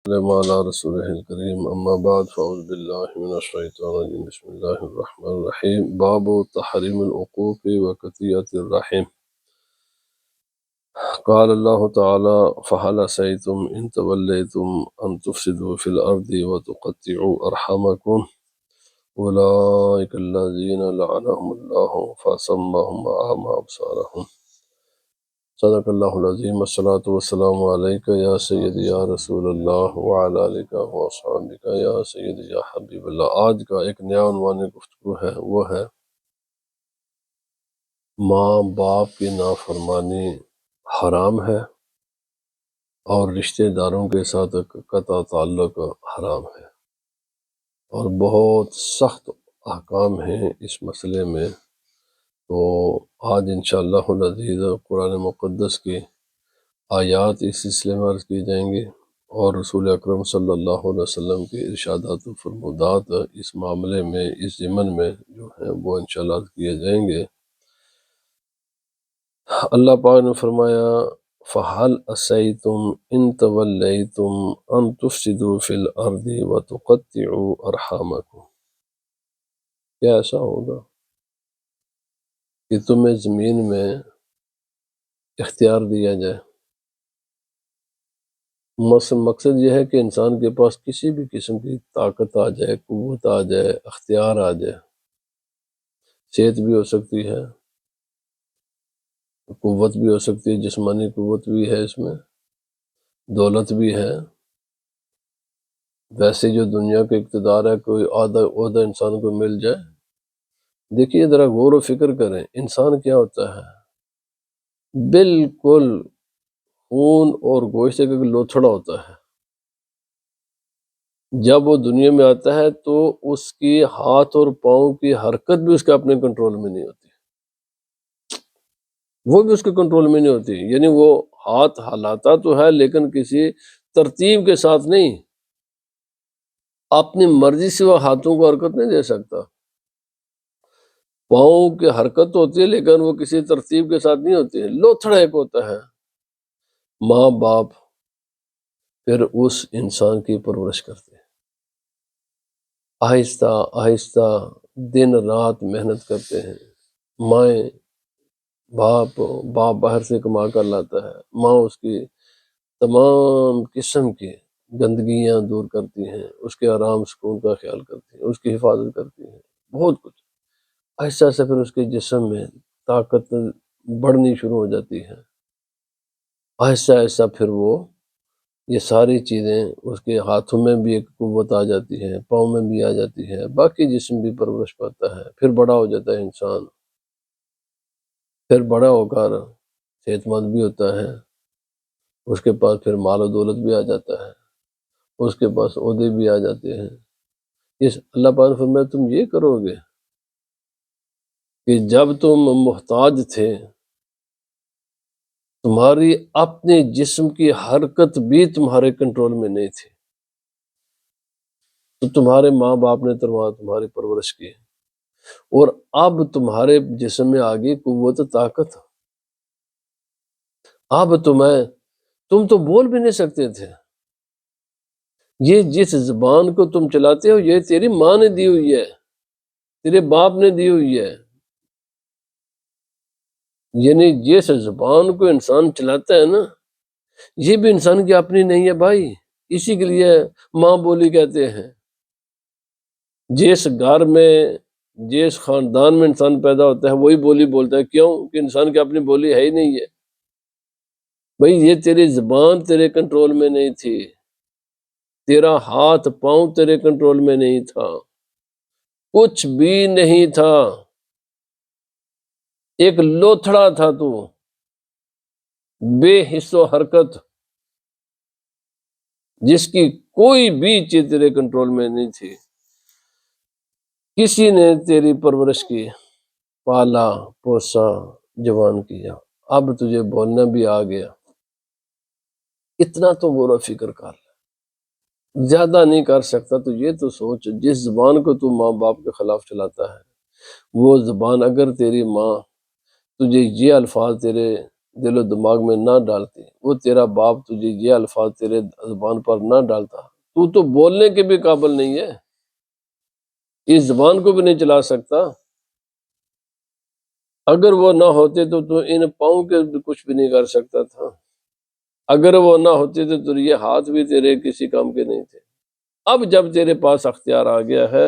على رسوله الكريم أما بعد فأعوذ بالله من الشيطان الرجيم بسم الله الرحمن الرحيم باب تحريم العقوق وقطيعة الرحم قال الله تعالى فهل عسيتم إن توليتم أن تفسدوا في الأرض وتقطعوا أرحامكم أولئك الذين لعنهم الله فأصمهم وأعمى أبصارهم صدق اللہ العظیم والصلاة والسلام علیکہ یا سیدی یا رسول اللہ وعلی آلک و اصحابک یا سیدی یا حبیب اللہ۔ آج کا ایک نیا عنوان گفتگو ہے، وہ ہے ماں باپ کی نافرمانی حرام ہے اور رشتہ داروں کے ساتھ قطع تعلق حرام ہے، اور بہت سخت احکام ہیں اس مسئلے میں۔ تو آج انشاءاللہ العزیز قرآن مقدس کی آیات اس سلسلے میں عرض کی جائیں گی، اور رسول اکرم صلی اللہ علیہ وسلم کی ارشادات و فرمودات اس معاملے میں، اس ضمن میں جو ہیں وہ انشاءاللہ عرض کیے جائیں گے۔ اللہ پاک نے فرمایا فَهَلْ عَسَيْتُمْ إِن تَوَلَّيْتُمْ أَن تُفْسِدُوا فِي الْأَرْضِ وَتُقَطِّعُوا أَرْحَامَكُمْ، کیا ایسا ہوگا کہ تمہیں زمین میں اختیار دیا جائے؟ مقصد یہ ہے کہ انسان کے پاس کسی بھی قسم کی طاقت آ جائے، قوت آ جائے، اختیار آ جائے، صحت بھی ہو سکتی ہے، قوت بھی ہو سکتی ہے، جسمانی قوت بھی ہے، اس میں دولت بھی ہے، ویسے جو دنیا کا اقتدار ہے، کوئی عہدہ انسان کو مل جائے۔ دیکھیے ذرا غور و فکر کریں، انسان کیا ہوتا ہے؟ بالکل خون اور گوشت کا لوتھڑا ہوتا ہے۔ جب وہ دنیا میں آتا ہے تو اس کی ہاتھ اور پاؤں کی حرکت بھی اس کے اپنے کنٹرول میں نہیں ہوتی، وہ بھی اس کے کنٹرول میں نہیں ہوتی، یعنی وہ ہاتھ ہلاتا تو ہے لیکن کسی ترتیب کے ساتھ نہیں، اپنی مرضی سے وہ ہاتھوں کو حرکت نہیں دے سکتا، پاؤں کی حرکت ہوتی ہے لیکن وہ کسی ترتیب کے ساتھ نہیں ہوتی ہے، لوتھڑا ایک ہوتا ہے۔ ماں باپ پھر اس انسان کی پرورش کرتے ہیں، آہستہ آہستہ دن رات محنت کرتے ہیں، مائیں باپ باہر سے کما کر لاتا ہے، ماں اس کی تمام قسم کی گندگیاں دور کرتی ہیں، اس کے آرام سکون کا خیال کرتی ہیں، اس کی حفاظت کرتی ہیں، بہت کچھ۔ ایسا ایسا پھر اس کے جسم میں طاقت بڑھنی شروع ہو جاتی ہے، ایسا ایسا پھر وہ یہ ساری چیزیں اس کے ہاتھوں میں بھی ایک قوت آ جاتی ہے، پاؤں میں بھی آ جاتی ہے، باقی جسم بھی پرورش پاتا ہے، پھر بڑا ہو جاتا ہے انسان، پھر بڑا ہو کر صحت مند بھی ہوتا ہے، اس کے پاس پھر مال و دولت بھی آ جاتا ہے، اس کے پاس عہدے بھی آ جاتے ہیں۔ اس اللہ پاک نے فرمایا تم یہ کرو گے کہ جب تم محتاج تھے، تمہاری اپنے جسم کی حرکت بھی تمہارے کنٹرول میں نہیں تھی، تو تمہارے ماں باپ نے تمہاری پرورش کی، اور اب تمہارے جسم میں آ گئی قوت طاقت، اب تم تو بول بھی نہیں سکتے تھے، یہ جس زبان کو تم چلاتے ہو یہ تیری ماں نے دی ہوئی ہے، تیرے باپ نے دی ہوئی ہے، یعنی جس زبان کو انسان چلاتا ہے نا، یہ بھی انسان کی اپنی نہیں ہے بھائی، اسی کے لیے ماں بولی کہتے ہیں۔ جس گھر میں جس خاندان میں انسان پیدا ہوتا ہے وہی بولی بولتا ہے، کیوں کہ انسان کی اپنی بولی ہے ہی نہیں ہے بھائی، یہ تیری زبان تیرے کنٹرول میں نہیں تھی، تیرا ہاتھ پاؤں تیرے کنٹرول میں نہیں تھا، کچھ بھی نہیں تھا، ایک لوتھڑا تھا تو، بے حس و حرکت، جس کی کوئی بھی چیز تیرے کنٹرول میں نہیں تھی، کسی نے تیری پرورش کی، پالا پوسا، جوان کیا، اب تجھے بولنا بھی آ گیا، اتنا تو غور و فکر کر، زیادہ نہیں کر سکتا تو یہ تو سوچ، جس زبان کو تو ماں باپ کے خلاف چلاتا ہے، وہ زبان اگر تیری ماں تجھے یہ الفاظ تیرے دل و دماغ میں نہ ڈالتی، وہ تیرا باپ تجھے یہ الفاظ تیرے زبان پر نہ ڈالتا، تو بولنے کے بھی قابل نہیں ہے، اس زبان کو بھی نہیں چلا سکتا۔ اگر وہ نہ ہوتے تو ان پاؤں کے بھی کچھ بھی نہیں کر سکتا تھا، اگر وہ نہ ہوتے تو یہ ہاتھ بھی تیرے کسی کام کے نہیں تھے۔ اب جب تیرے پاس اختیار آ گیا ہے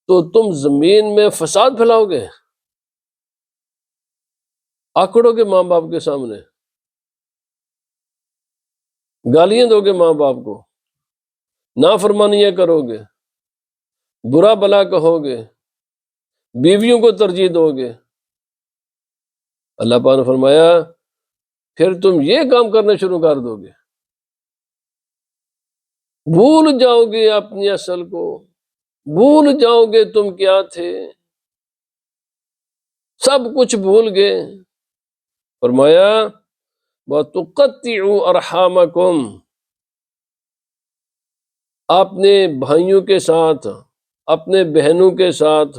تو تم زمین میں فساد پھیلاؤ گے، آکڑو گے ماں باپ کے سامنے، گالیاں دو گے ماں باپ کو، نافرمانیاں کرو گے، برا بلا کہو گے، بیویوں کو ترجیح دو گے۔ اللہ پاک نے فرمایا پھر تم یہ کام کرنا شروع کر دو گے، بھول جاؤ گے اپنی اصل کو، بھول جاؤ گے تم کیا تھے، سب کچھ بھول گئے۔ فرمایا وَتُقَطِّعُوا أَرْحَامَكُمْ، اپنے بھائیوں کے ساتھ، اپنے بہنوں کے ساتھ،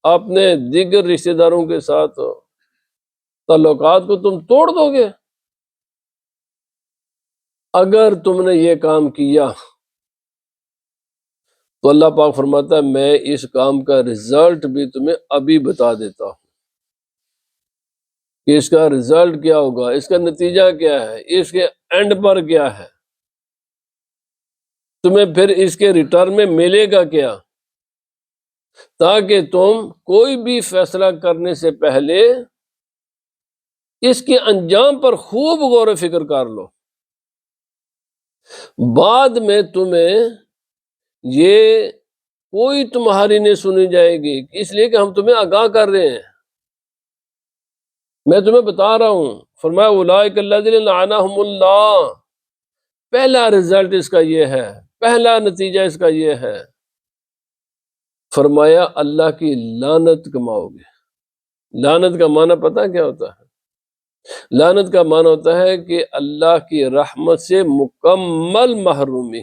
اپنے دیگر رشتہ داروں کے ساتھ تعلقات کو تم توڑ دو گے۔ اگر تم نے یہ کام کیا تو اللہ پاک فرماتا ہے میں اس کام کا رزلٹ بھی تمہیں ابھی بتا دیتا ہوں کہ اس کا رزلٹ کیا ہوگا، اس کا نتیجہ کیا ہے، اس کے اینڈ پر کیا ہے، تمہیں پھر اس کے ریٹرن میں ملے گا کیا، تاکہ تم کوئی بھی فیصلہ کرنے سے پہلے اس کے انجام پر خوب غور و فکر کر لو۔ بعد میں تمہیں یہ کوئی تمہاری نہیں سنی جائے گی، اس لیے کہ ہم تمہیں آگاہ کر رہے ہیں، میں تمہیں بتا رہا ہوں۔ فرمایا اولئک الذین لعنہم اللہ، پہلا رزلٹ اس کا یہ ہے، پہلا نتیجہ اس کا یہ ہے، فرمایا اللہ کی لعنت کماؤ گے۔ لعنت کا معنی پتہ کیا ہوتا ہے؟ لعنت کا معنی ہوتا ہے کہ اللہ کی رحمت سے مکمل محرومی،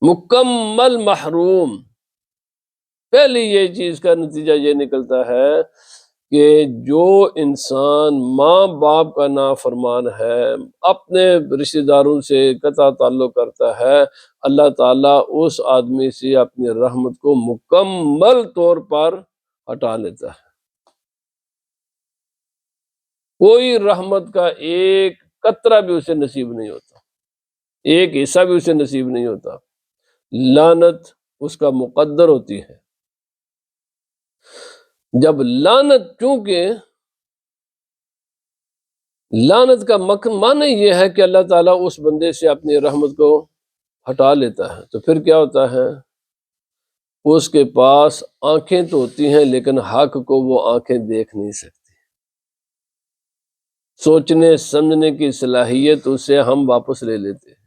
مکمل محروم۔ پہلی یہ چیز کا نتیجہ یہ نکلتا ہے کہ جو انسان ماں باپ کا نافرمان ہے، اپنے رشتہ داروں سے قطع تعلق کرتا ہے، اللہ تعالیٰ اس آدمی سے اپنی رحمت کو مکمل طور پر ہٹا لیتا ہے۔ کوئی رحمت کا ایک قطرہ بھی اسے نصیب نہیں ہوتا، ایک حصہ بھی اسے نصیب نہیں ہوتا۔ لعنت اس کا مقدر ہوتی ہے۔ جب لعنت، چونکہ لعنت کا معنی یہ ہے کہ اللہ تعالیٰ اس بندے سے اپنی رحمت کو ہٹا لیتا ہے، تو پھر کیا ہوتا ہے؟ اس کے پاس آنکھیں تو ہوتی ہیں لیکن حق کو وہ آنکھیں دیکھ نہیں سکتی، سوچنے سمجھنے کی صلاحیت اسے ہم واپس لے لیتے ہیں۔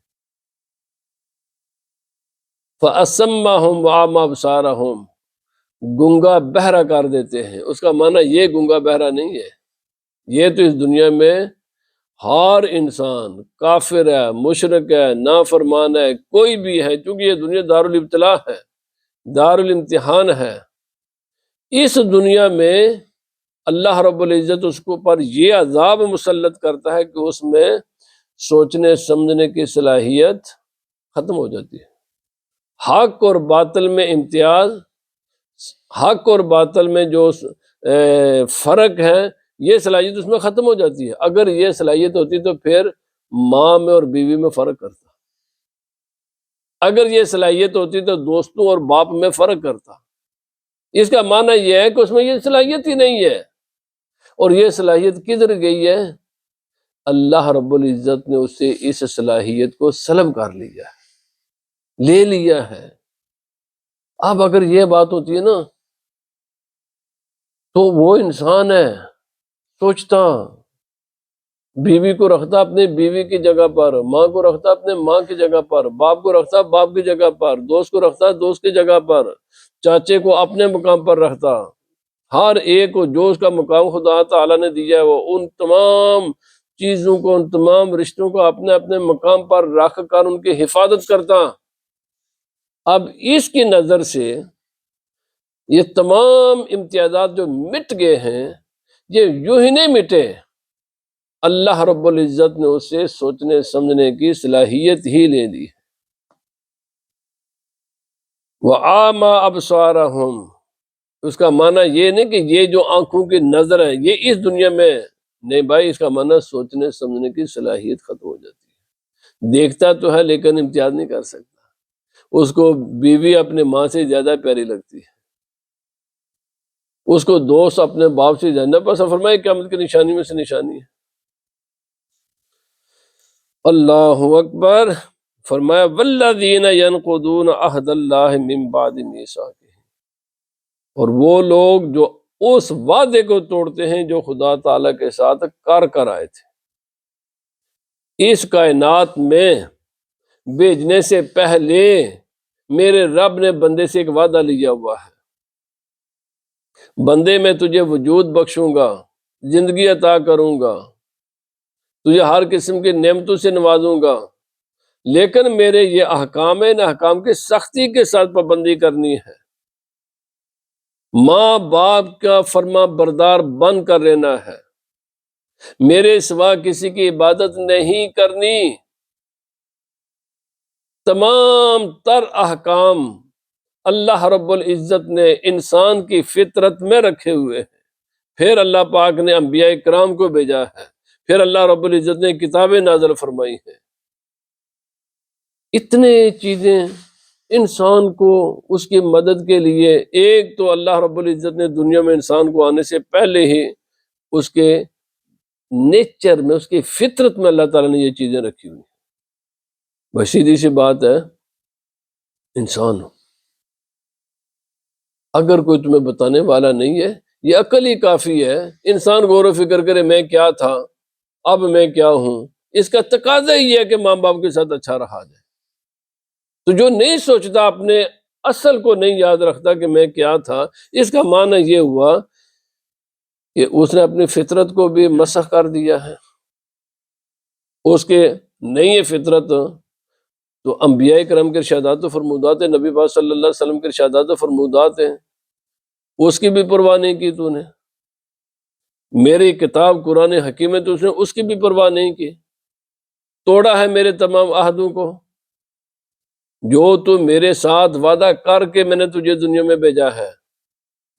فَأَسَمَّهُمْ وَأَعْمَى أَبْصَارَهُمْ، گنگا بہرا کر دیتے ہیں۔ اس کا معنی یہ گنگا بہرا نہیں ہے، یہ تو اس دنیا میں ہر انسان کافر ہے، مشرک ہے، نافرمان ہے، کوئی بھی ہے، چونکہ یہ دنیا دار الابتلاء ہے، دار الامتحان ہے۔ اس دنیا میں اللہ رب العزت اس کو پر یہ عذاب مسلط کرتا ہے کہ اس میں سوچنے سمجھنے کی صلاحیت ختم ہو جاتی ہے۔ حق اور باطل میں امتیاز، حق اور باطل میں جو فرق ہے، یہ صلاحیت اس میں ختم ہو جاتی ہے۔ اگر یہ صلاحیت ہوتی تو پھر ماں میں اور بیوی میں فرق کرتا، اگر یہ صلاحیت ہوتی تو دوستوں اور باپ میں فرق کرتا۔ اس کا معنی یہ ہے کہ اس میں یہ صلاحیت ہی نہیں ہے، اور یہ صلاحیت کدھر گئی ہے؟ اللہ رب العزت نے اس سے اس صلاحیت کو سلب کر لیا ہے، لے لیا ہے۔ اب اگر یہ بات ہوتی ہے نا تو وہ انسان ہے سوچتا، بیوی کو رکھتا اپنے بیوی کی جگہ پر، ماں کو رکھتا اپنے ماں کی جگہ پر، باپ کو رکھتا باپ کی جگہ پر، دوست کو رکھتا دوست کی جگہ پر، چاچے کو اپنے مقام پر رکھتا۔ ہر ایک کو جو اس کا مقام خدا تعالیٰ نے دیا ہے، وہ ان تمام چیزوں کو، ان تمام رشتوں کو اپنے اپنے مقام پر رکھ کر ان کی حفاظت کرتا۔ اب اس کی نظر سے یہ تمام امتیازات جو مٹ گئے ہیں، یہ یوں ہی نہیں مٹے، اللہ رب العزت نے اسے سوچنے سمجھنے کی صلاحیت ہی لے دی۔ وَأَعْمَى أَبْصَارَهُمْ، اس کا معنی یہ نہیں کہ یہ جو آنکھوں کی نظر ہے یہ اس دنیا میں نہیں بھائی، اس کا معنی سوچنے سمجھنے کی صلاحیت ختم ہو جاتی ہے۔ دیکھتا تو ہے لیکن امتیاز نہیں کر سکتا، اس کو بیوی اپنے ماں سے زیادہ پیاری لگتی ہے، اس کو دوست اپنے باپ سے زیادہ، بس فرمائے قیامت کی نشانی میں سے نشانی ہے۔ اللہ اکبر۔ فرمایا والذین ینقضون عہد اللہ من بعد میثاقہ، اور وہ لوگ جو اس وعدے کو توڑتے ہیں جو خدا تعالیٰ کے ساتھ کر آئے تھے، اس کائنات میں بھیجنے سے پہلے میرے رب نے بندے سے ایک وعدہ لیا ہوا ہے، بندے میں تجھے وجود بخشوں گا، زندگی عطا کروں گا، تجھے ہر قسم کی نعمتوں سے نوازوں گا، لیکن میرے یہ احکام ہیں، ان احکام کی سختی کے ساتھ پابندی کرنی ہے، ماں باپ کا فرما بردار بن کر رہنا ہے، میرے سوا کسی کی عبادت نہیں کرنی۔ تمام تر احکام اللہ رب العزت نے انسان کی فطرت میں رکھے ہوئے ہیں، پھر اللہ پاک نے انبیاء کرام کو بھیجا ہے، پھر اللہ رب العزت نے کتابیں نازل فرمائی ہیں۔ اتنے چیزیں انسان کو اس کی مدد کے لیے، ایک تو اللہ رب العزت نے دنیا میں انسان کو آنے سے پہلے ہی اس کے نیچر میں، اس کی فطرت میں اللہ تعالیٰ نے یہ چیزیں رکھی ہوئی ہیں۔ بس سیدھی سی بات ہے، انسان اگر کوئی تمہیں بتانے والا نہیں ہے، یہ عقل ہی کافی ہے، انسان غور و فکر کرے میں کیا تھا اب میں کیا ہوں، اس کا تقاضا ہی ہے کہ ماں باپ کے ساتھ اچھا رہا جائے۔ تو جو نہیں سوچتا، اپنے اصل کو نہیں یاد رکھتا کہ میں کیا تھا، اس کا معنی یہ ہوا کہ اس نے اپنی فطرت کو بھی مسخ کر دیا ہے، اس کے نہیں ہے فطرت، تو انبیاء کرام کے ارشادات و فرمودات ہیں، نبی پاک صلی اللہ علیہ وسلم کے ارشادات و فرمودات ہیں، اس کی بھی پرواہ نہیں کی تو نے، میری کتاب قرآن حکیم ہے تو اس نے اس کی بھی پرواہ نہیں کی، توڑا ہے میرے تمام عہدوں کو، جو تو میرے ساتھ وعدہ کر کے میں نے تجھے دنیا میں بھیجا ہے،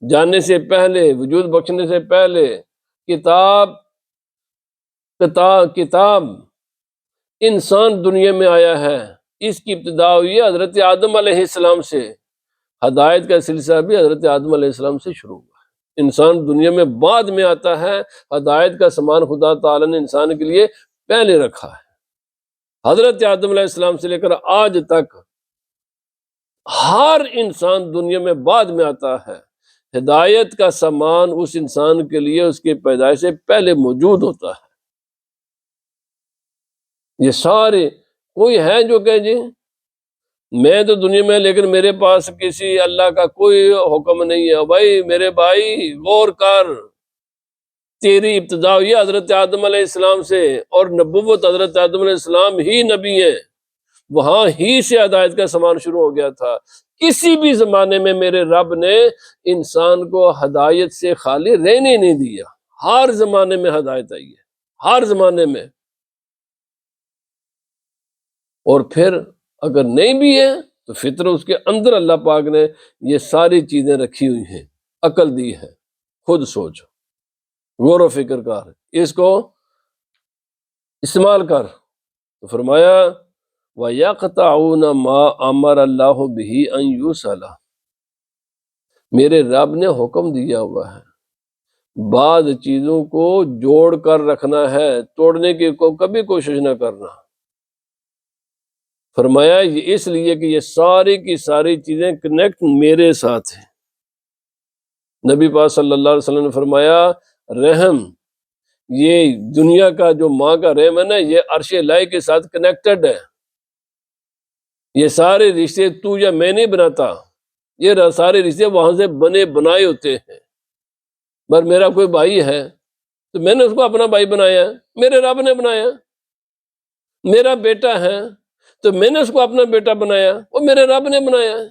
جاننے سے پہلے، وجود بخشنے سے پہلے، کتاب انسان دنیا میں آیا ہے، اس کی ابتدا ہوئی ہے حضرت آدم علیہ السلام سے، ہدایت کا سلسلہ بھی حضرت آدم علیہ السلام سے شروع ہوا ہے، انسان دنیا میں بعد میں آتا ہے، ہدایت کا سامان خدا تعالیٰ نے انسان کے لیے پہلے رکھا ہے۔ حضرت آدم علیہ السلام سے لے کر آج تک ہر انسان دنیا میں بعد میں آتا ہے، ہدایت کا سامان اس انسان کے لیے اس کی پیدائش سے پہلے موجود ہوتا ہے۔ یہ سارے، کوئی ہے جو کہ جی میں تو دنیا میں، لیکن میرے پاس کسی اللہ کا کوئی حکم نہیں ہے، بھائی میرے بھائی غور کر، تیری ابتدا ہوئی حضرت آدم علیہ السلام سے، اور نبوت حضرت آدم علیہ السلام ہی نبی ہیں، وہاں ہی سے ہدایت کا سامان شروع ہو گیا تھا۔ کسی بھی زمانے میں میرے رب نے انسان کو ہدایت سے خالی رہنے نہیں دیا، ہر زمانے میں ہدایت آئی ہے، ہر زمانے میں۔ اور پھر اگر نہیں بھی ہے تو فطرت اس کے اندر اللہ پاک نے یہ ساری چیزیں رکھی ہوئی ہیں، عقل دی ہے، خود سوچ، غور و فکر کر، اس کو استعمال کر۔ تو فرمایا وَيَقْطَعُونَ مَا أَمَرَ اللَّهُ بِهِ أَن يُوصَلَ، میرے رب نے حکم دیا ہوا ہے بعض چیزوں کو جوڑ کر رکھنا ہے، توڑنے کی کبھی کوشش نہ کرنا۔ فرمایا یہ اس لیے کہ یہ ساری کی ساری چیزیں کنیکٹ میرے ساتھ ہیں۔ نبی پاک صلی اللہ علیہ وسلم نے فرمایا رحم، یہ دنیا کا جو ماں کا رحم ہے نا، یہ عرش الہی کے ساتھ کنیکٹڈ ہے، یہ سارے رشتے تو یا میں نہیں بناتا، یہ سارے رشتے وہاں سے بنے بنائے ہوتے ہیں۔ پر میرا کوئی بھائی ہے تو میں نے اس کو اپنا بھائی بنایا، میرے رب نے بنایا۔ میرا بیٹا ہے تو میں نے اس کو اپنا بیٹا بنایا، وہ میرے رب نے بنایا ہے۔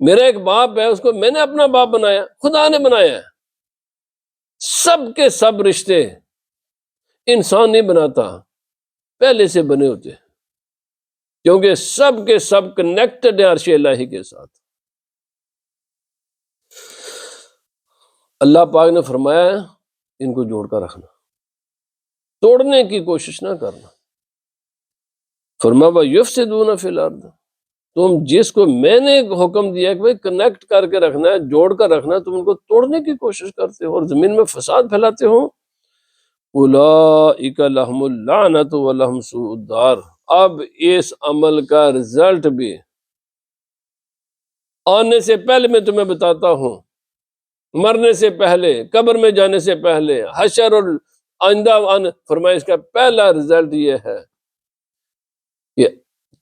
میرا ایک باپ ہے، اس کو میں نے اپنا باپ بنایا، خدا نے بنایا ہے۔ سب کے سب رشتے انسان نہیں بناتا، پہلے سے بنے ہوتے ہیں، کیونکہ سب کے سب کنیکٹڈ ہیں عرش الہی کے ساتھ۔ اللہ پاک نے فرمایا ان کو جوڑ کر رکھنا، توڑنے کی کوشش نہ کرنا۔ فرمایا وَيُفْسِدُونَ فِي الْأَرْضِ، تم جس کو میں نے حکم دیا کہ بھائی کنیکٹ کر کے رکھنا ہے، جوڑ کر رکھنا ہے، تم ان کو توڑنے کی کوشش کرتے ہو اور زمین میں فساد پھیلاتے ہو۔ اولئک لہم اللعنۃ ولہم سوء الدار، اب اس عمل کا رزلٹ بھی آنے سے پہلے میں تمہیں بتاتا ہوں، مرنے سے پہلے، قبر میں جانے سے پہلے، حشر اور آئندہ فرمایا اس کا پہلا رزلٹ یہ ہے کہ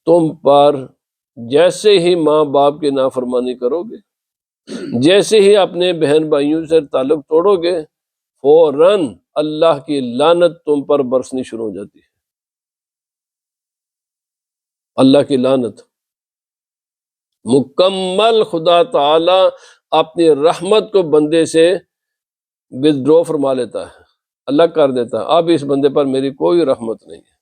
تم پر جیسے ہی ماں باپ کی نافرمانی کرو گے، جیسے ہی اپنے بہن بھائیوں سے تعلق توڑو گے، فوراً اللہ کی لعنت تم پر برسنی شروع ہو جاتی ہے۔ اللہ کی لعنت مکمل، خدا تعالی اپنی رحمت کو بندے سے ودرو فرما لیتا ہے، الگ کر دیتا ہے، اب اس بندے پر میری کوئی رحمت نہیں ہے۔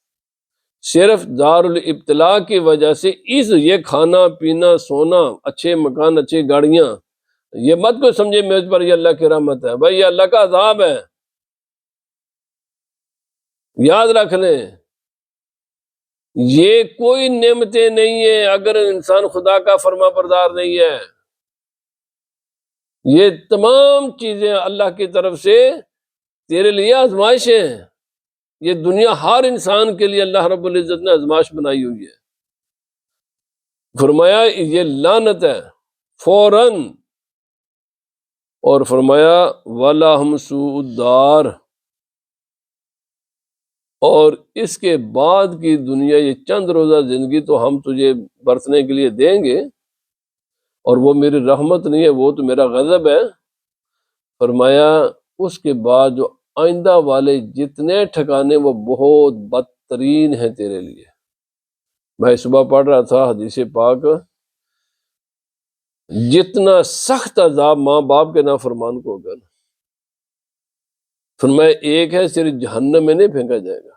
صرف دار الابتلاء کی وجہ سے یہ کھانا پینا سونا، اچھے مکان، اچھی گاڑیاں، یہ مت کو سمجھے میرے پر یہ اللہ کی رحمت ہے، بھائی یہ اللہ کا عذاب ہے، یاد رکھ لیں۔ یہ کوئی نعمتیں نہیں ہیں اگر انسان خدا کا فرما بردار نہیں ہے، یہ تمام چیزیں اللہ کی طرف سے تیرے لیے آزمائشیں ہیں۔ یہ دنیا ہر انسان کے لیے اللہ رب العزت نے آزمائش بنائی ہوئی ہے۔ فرمایا یہ لعنت ہے فوراً، اور فرمایا وَلَهُمْ سُوءُ الدَّارِ، اور اس کے بعد کی دنیا، یہ چند روزہ زندگی تو ہم تجھے برتنے کے لیے دیں گے، اور وہ میری رحمت نہیں ہے، وہ تو میرا غضب ہے۔ فرمایا اس کے بعد جو آئندہ والے جتنے ٹھکانے وہ بہت بدترین ہیں تیرے لیے۔ میں صبح پڑھ رہا تھا حدیث پاک، جتنا سخت عذاب ماں باپ کے نافرمان کو ہوگا، فرمایا ایک ہے صرف جہنم میں نہیں پھینکا جائے گا،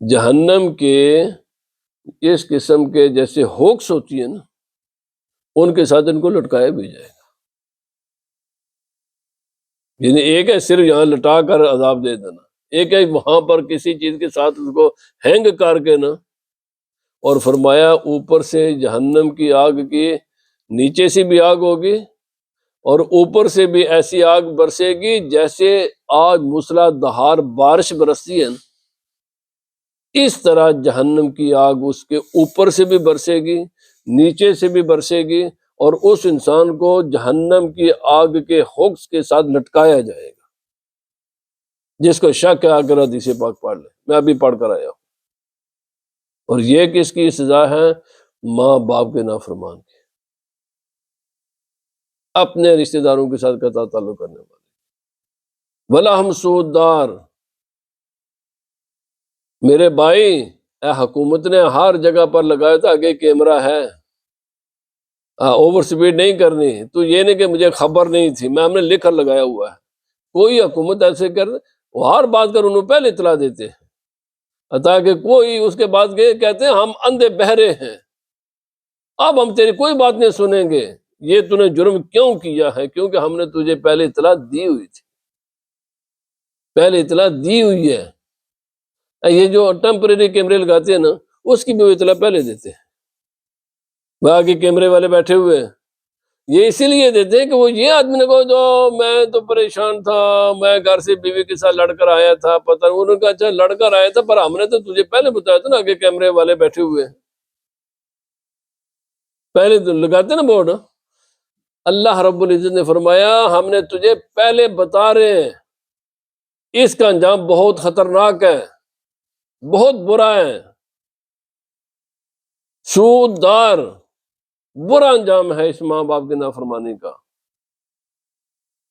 جہنم کے اس قسم کے جیسے ہوکس ہوتی ہے نا، ان کے ساتھ ان کو لٹکایا بھی جائے گا۔ یعنی ایک ہے صرف یہاں لٹا کر عذاب دے دینا، ایک ہے وہاں پر کسی چیز کے ساتھ اس کو ہینگ کر کے نا، اور فرمایا اوپر سے جہنم کی آگ کی نیچے سے بھی آگ ہوگی، اور اوپر سے بھی ایسی آگ برسے گی جیسے آج موسلا دھار بارش برستی ہے نا، اس طرح جہنم کی آگ اس کے اوپر سے بھی برسے گی، نیچے سے بھی برسے گی، اور اس انسان کو جہنم کی آگ کے ہوکس کے ساتھ لٹکایا جائے گا۔ جس کو شک ہے آ کر حدیث پاک پڑھ لے، میں ابھی پڑھ کر آیا ہوں۔ اور یہ کس کی سزا ہے؟ ماں باپ کے نافرمان کی، اپنے رشتہ داروں کے ساتھ قطع تعلق کرنے والے۔ وَلَهُمْ سُوءُ الدَّارِ، میرے بھائی، اے حکومت نے ہر جگہ پر لگایا تھا آگے کیمرہ ہے، اوور سپیڈ نہیں کرنی، تو یہ نہیں کہ مجھے خبر نہیں تھی، میں ہم نے لکھ کر لگایا ہوا ہے۔ کوئی حکومت ایسے کر، وہ ہر بات کر انہوں پہلے اطلاع دیتے ہیں، تاکہ کوئی اس کے بعد کہتے ہیں ہم اندھے بہرے ہیں، اب ہم تیری کوئی بات نہیں سنیں گے، یہ تو نے جرم کیوں کیا ہے؟ کیونکہ ہم نے تجھے پہلے اطلاع دی ہوئی تھی، پہلے اطلاع دی ہوئی ہے۔ یہ جو ٹیمپریری کیمرے لگاتے ہیں نا، اس کی بھی وہ اطلاع پہلے دیتے ہیں، باقی کیمرے والے بیٹھے ہوئے ہیں، یہ اسی لیے دیتے ہیں کہ وہ یہ آدمی نے کہا جو میں تو پریشان تھا، میں گھر سے بیوی کے ساتھ لڑ کر آیا تھا، پتہ نہیں، انہوں نے کہا اچھا لڑ کر آیا تھا، پر ہم نے تو تجھے پہلے بتایا تھا نا آگے کیمرے والے بیٹھے ہوئے ہیں، پہلے تو لگاتے نا بورڈ۔ اللہ رب العزت نے فرمایا ہم نے تجھے پہلے بتا رہے ہیں، اس کا انجام بہت خطرناک ہے، بہت برا ہے، سوء الدار، برا انجام ہے اس ماں باپ کی نافرمانی کا۔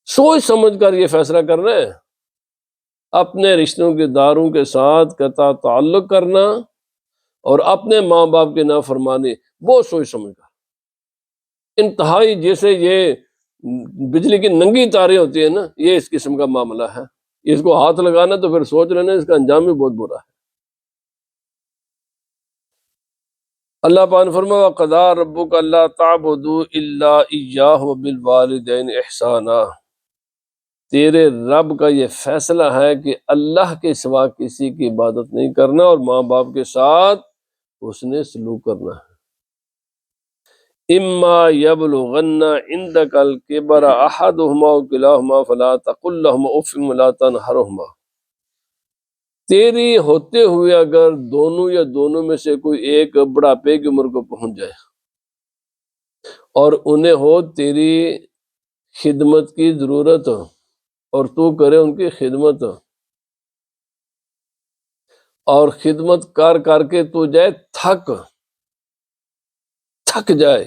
سوچ سمجھ کر یہ فیصلہ کرنا ہے، اپنے رشتوں کے داروں کے ساتھ قطع تعلق کرنا اور اپنے ماں باپ کی نافرمانی، بہت سوچ سمجھ کر، انتہائی، جیسے یہ بجلی کی ننگی تاریں ہوتی ہیں نا، یہ اس قسم کا معاملہ ہے، اس کو ہاتھ لگانا تو پھر سوچ لینا اس کا انجام بھی بہت برا ہے۔ اللہ پاک نے فرمایا وَقَضَىٰ رَبُّكَ أَلَّا تَعْبُدُوا إِلَّا إِيَّاهُ وَبِالْوَالِدَيْنِ إِحْسَانًا، تیرے رب کا یہ فیصلہ ہے کہ اللہ کے سوا کسی کی عبادت نہیں کرنا اور ماں باپ کے ساتھ حسن سلوک کرنا ہے۔ اما یبلغن عندک الکبر احدہما او کلاہما فلا تقل لہما اف ولا تنہرہما، تیری ہوتے ہوئے اگر دونوں یا دونوں میں سے کوئی ایک بڑھاپے کی عمر کو پہنچ جائے اور انہیں ہو تیری خدمت کی ضرورت اور تو کرے ان کی خدمت، اور خدمت کر کے تو جائے تھک جائے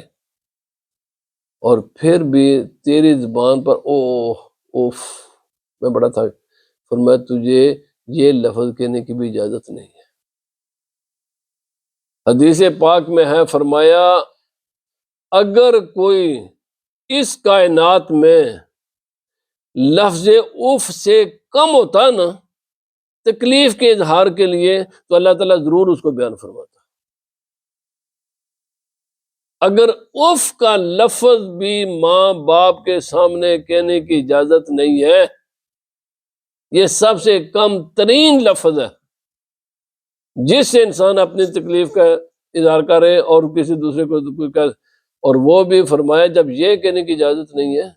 اور پھر بھی تیری زبان پر اوف میں بڑا تھک، فرمایا تجھے یہ لفظ کہنے کی بھی اجازت نہیں ہے۔ حدیث پاک میں ہے، فرمایا اگر کوئی اس کائنات میں لفظ اوف سے کم ہوتا نا تکلیف کے اظہار کے لیے تو اللہ تعالیٰ ضرور اس کو بیان فرماتا۔ اگر اف کا لفظ بھی ماں باپ کے سامنے کہنے کی اجازت نہیں ہے، یہ سب سے کم ترین لفظ ہے جس سے انسان اپنی تکلیف کا اظہار کرے اور کسی دوسرے کو اور وہ بھی فرمایا جب یہ کہنے کی اجازت نہیں ہے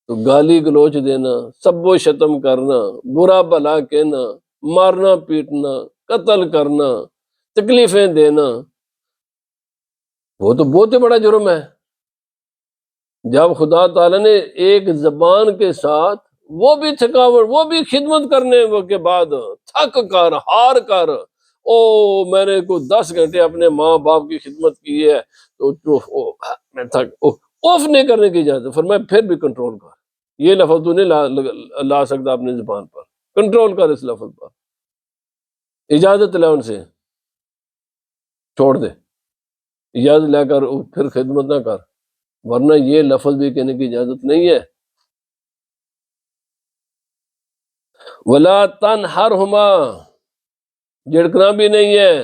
تو گالی گلوچ دینا، سب و شتم کرنا، برا بھلا کہنا، مارنا پیٹنا، قتل کرنا، تکلیفیں دینا، وہ تو بہت ہی بڑا جرم ہے۔ جب خدا تعالیٰ نے ایک زبان کے ساتھ وہ بھی تھکاوٹ، وہ بھی خدمت کرنے کے بعد تھک کر ہار کر میں نے کو 10 گھنٹے اپنے ماں باپ کی خدمت کی ہے تو میں تھک اوف نہیں کرنے کی اجازت، فرمایا پھر بھی کنٹرول کر، یہ لفظ تو نہیں لا سکتا اپنی زبان پر، کنٹرول کر اس لفظ پر، اجازت لے ان سے، چھوڑ دے، اجازت لے کر پھر خدمت نہ کر، ورنہ یہ لفظ بھی کہنے کی اجازت نہیں ہے۔ وَلَا تَنْهَرْهُمَا، جھڑکنا بھی نہیں ہے۔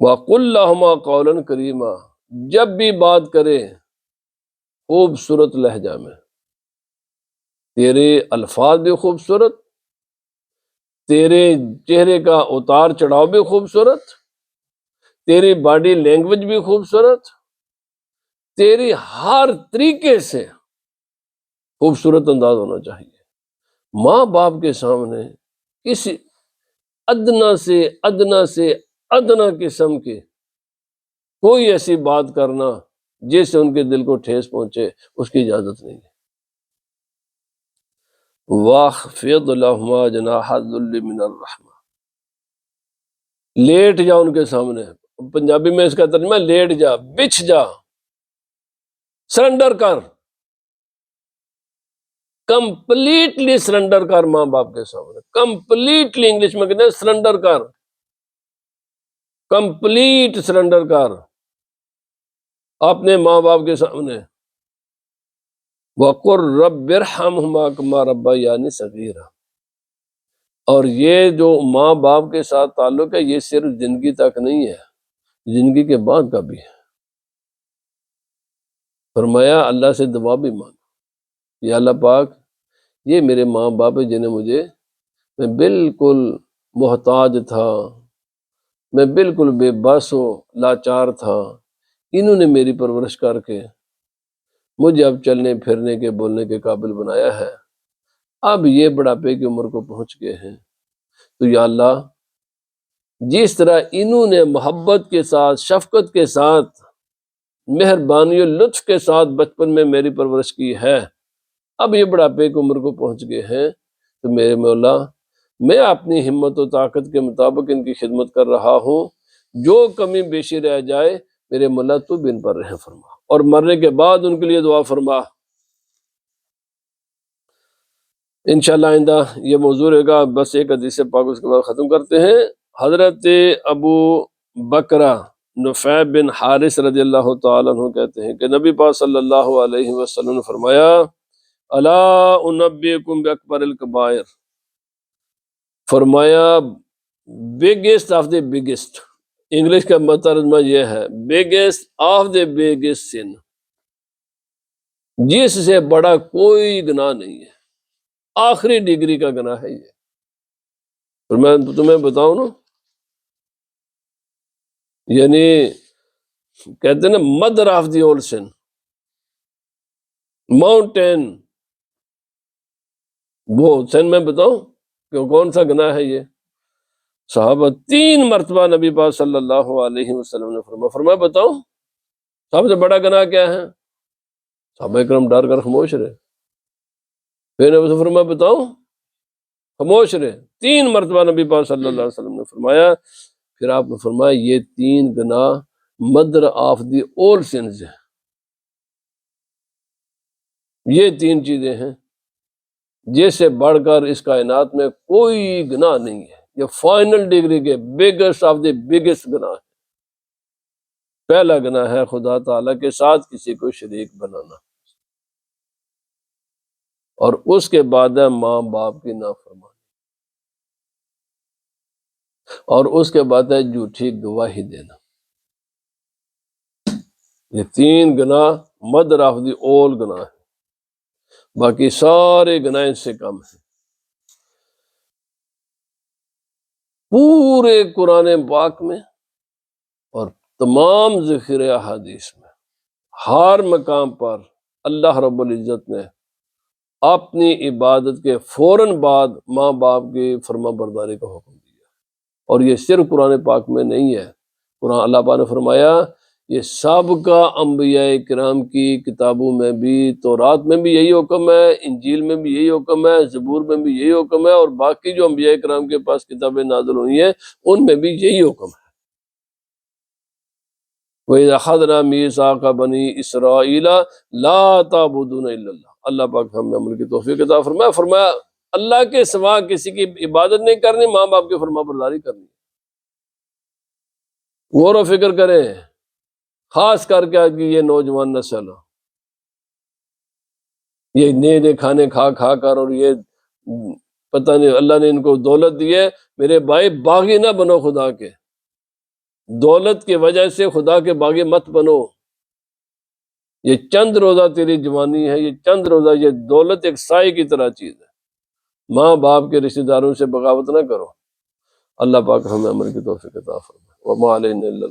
وَقُلْ لَهُمَا قَوْلًا كَرِيمًا، جب بھی بات کرے خوبصورت لہجہ میں، تیرے الفاظ بھی خوبصورت، تیرے چہرے کا اتار چڑھاؤ بھی خوبصورت، تیری باڈی لینگویج بھی خوبصورت، تیری ہر طریقے سے خوبصورت انداز ہونا چاہیے۔ ماں باپ کے سامنے کسی ادنا سے ادنا قسم کی کوئی ایسی بات کرنا جس سے ان کے دل کو ٹھیس پہنچے اس کی اجازت نہیں ہے۔ وَاخْفِضْ لَهُمَا جَنَاحَ الذُّلِّ مِنَ الرَّحْمَةِ، لیٹ جا ان کے سامنے، پنجابی میں اس کا ترجمہ ہے لیٹ جا، بچھ جا، سرنڈر کر، کمپلیٹلی سرنڈر کر ماں باپ کے سامنے، کمپلیٹلی انگلش میں کہتے ہیں سرنڈر کر، کمپلیٹ سرنڈر کر اپنے ماں باپ کے سامنے۔ وَقُلْ رَبِّ ارْحَمْهُمَا كَمَا رَبَّيَانِي صَغِيرًا، اور یہ جو ماں باپ کے ساتھ تعلق ہے یہ صرف زندگی تک نہیں ہے، زندگی کے بعد کا بھی ہے۔ فرمایا اللہ سے دعا بھی مانگو، یا اللہ پاک یہ میرے ماں باپ ہیں جنہیں میں بالکل محتاج تھا، میں بالکل بے بس و لاچار تھا، انہوں نے میری پرورش کر کے مجھے اب چلنے پھرنے کے بولنے کے قابل بنایا ہے، اب یہ بڑھاپے کی عمر کو پہنچ گئے ہیں، تو یا اللہ جس طرح انہوں نے محبت کے ساتھ، شفقت کے ساتھ، مہربانی و لطف کے ساتھ بچپن میں میری پرورش کی ہے، اب یہ بڑھاپے کی عمر کو پہنچ گئے ہیں، تو میرے مولا میں اپنی ہمت و طاقت کے مطابق ان کی خدمت کر رہا ہوں، جو کمی بیشی رہ جائے میرے مولا تو بھی ان پر رحم فرما، اور مرنے کے بعد ان کے لیے دعا فرما۔ انشاءاللہ آئندہ یہ موضوع رہے گا، بس ایک حدیث پاک اس کے بعد ختم کرتے ہیں۔ حضرت ابو بکرہ نفع بن حارث رضی اللہ تعالیٰ عنہ کہتے ہیں کہ نبی پاک صلی اللہ علیہ وسلم نے فرمایا الا انبئکم باکبر الکبائر، فرمایا biggest of the biggest, English کا ترجمہ یہ ہے بگیسٹ آف دی بگیسٹ سن، جس سے بڑا کوئی گناہ نہیں ہے، آخری ڈگری کا گناہ ہے یہ۔ پھر میں تمہیں بتاؤں نا، یعنی کہتے ہیں نا mother of the old son, mountain, وہ سن میں بتاؤں کہ کون سا گناہ ہے یہ؟ صحابہ 3 مرتبہ نبی پاک صلی اللہ علیہ وسلم نے فرمایا بتاؤں سب سے بڑا گناہ کیا ہے؟ صحابہ کرام ڈر کر خاموش رہے۔ پھر نبی سے فرمایا بتاؤں، خاموش رہے۔ 3 مرتبہ نبی پاک صلی اللہ علیہ وسلم نے فرمایا، پھر آپ نے فرمایا یہ 3 گناہ مدر آف دی اول سنز ہیں، یہ 3 چیزیں ہیں جس سے بڑھ کر اس کائنات میں کوئی گناہ نہیں ہے، یہ فائنل ڈگری کے بگیسٹ آف دی بگیسٹ گناہ ہے۔ پہلا گناہ ہے خدا تعالیٰ کے ساتھ کسی کو شریک بنانا، اور اس کے بعد ہے ماں باپ کی نافرمانی، اور اس کے بعد ہے جھوٹی گواہی دینا۔ یہ 3 گناہ مدر آف دی اول گناہ ہے، باقی سارے گناہ اس سے کم ہیں۔ پورے قرآن پاک میں اور تمام ذکر احادیث میں ہر مقام پر اللہ رب العزت نے اپنی عبادت کے فوراً بعد ماں باپ کی فرما برداری کا حکم دیا، اور یہ صرف قرآن پاک میں نہیں ہے، قرآن اللہ پاک نے فرمایا یہ سب کا انبیاء کرام کی کتابوں میں بھی، تورات میں بھی یہی حکم ہے، انجیل میں بھی یہی حکم ہے، زبور میں بھی یہی حکم ہے، اور باقی جو انبیاء کرام کے پاس کتابیں نازل ہوئی ہیں ان میں بھی یہی حکم ہے۔ وَإِذْ أَخَذْنَا مِيثَاقَ بَنِي إِسْرَائِيلَ لَا تَعْبُدُونَ إِلَّا اللَّهَ، اللہ پاک ہمیں عمل کی توفیق عطا فرمایا۔ فرمایا اللہ کے سوا کسی کی عبادت نہیں کرنی، ماں باپ کی فرما برداری کرنی۔ غور و فکر کریں، خاص کر کے آج کی یہ نوجوان نسل، یہ نئے نئے کھانے کھا کھا کر، اور یہ پتہ نہیں اللہ نے ان کو دولت دی ہے، میرے بھائی باغی نہ بنو خدا کے، دولت کی وجہ سے خدا کے باغی مت بنو۔ یہ چند روزہ تیری جوانی ہے، یہ چند روزہ، یہ دولت ایک سائے کی طرح چیز ہے۔ ماں باپ کے رشتہ داروں سے بغاوت نہ کرو۔ اللہ پاک ہمیں عمل کی توفیق عطا فرمائے۔ وما علینا الا